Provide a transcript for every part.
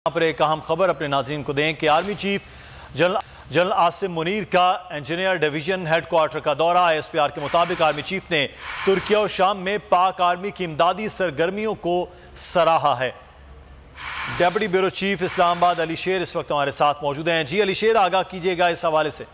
यहाँ पर एक अहम खबर अपने नाज़रीन को दें कि army chief general Asim Munir का इंजीनियर डिवीजन हेडक्वार्टर का दौरा। ISPR के मुताबिक आर्मी चीफ ने तुर्की और शाम में पाक आर्मी की इमदादी सरगर्मियों को सराहा है। Deputy bureau chief Islamabad Ali शेर इस वक्त हमारे साथ मौजूद हैं। जी अली शेर, आगाह कीजिएगा इस हवाले से।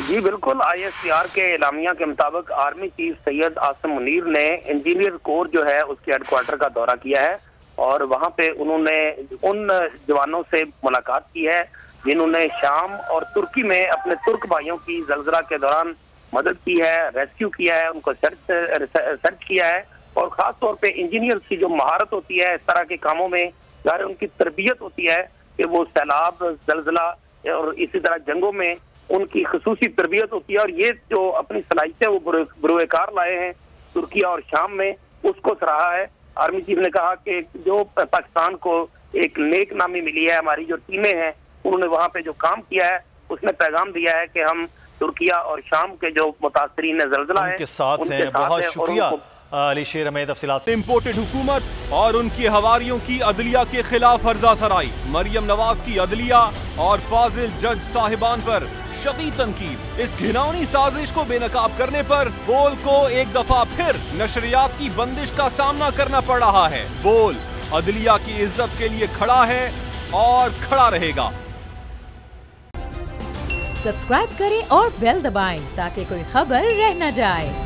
जी बिल्कुल, ISPR के एलामिया के मुताबिक आर्मी चीफ सैयद आसिम मुनीर ने इंजीनियर कोर जो है उसके हेडक्वार्टर का दौरा किया है और वहां पे उन्होंने उन जवानों से मुलाकात की है जिन्होंने शाम और तुर्की में अपने तुर्क भाइयों की ज़लज़ला के दौरान मदद की है, रेस्क्यू किया है, उनको सर्च किया है और खास तौर पे इंजीनियर की जो महारत होती है इस तरह के कामों में, यार उनकी तरबियत होती है कि वो सैलाब, ज़लज़ला और इसी तरह जंगों में उनकी खसूसी तरबियत होती है और ये जो अपनी सलाहियतें वो बुरुएकार लाए हैं तुर्की और शाम में, उसको सराहा है। आर्मी चीफ ने कहा कि जो पाकिस्तान को एक नेक नामी मिली है, हमारी जो टीमें हैं उन्होंने वहाँ पे जो काम किया है उसने पैगाम दिया है कि हम तुर्किया और शाम के जो मुतासरीन ज़लज़ला है उनके साथ हैं। बहुत शुक्रिया अली शेर, हमें तफसीलात। इम्पोर्टेड हुकूमत और उनकी हवारियों की अदलिया के खिलाफ हर्जा सराई, मरियम नवाज की अदलिया और फाजिल जज साहिबान पर शदीद तनकीद। इस घिनौनी साजिश को बेनकाब करने पर बोल को एक दफा फिर नशरियात की बंदिश का सामना करना पड़ रहा है। बोल अदलिया की इज्जत के लिए खड़ा है और खड़ा रहेगा। सब्सक्राइब करें और बेल दबाएं ताकि कोई खबर रह न जाए।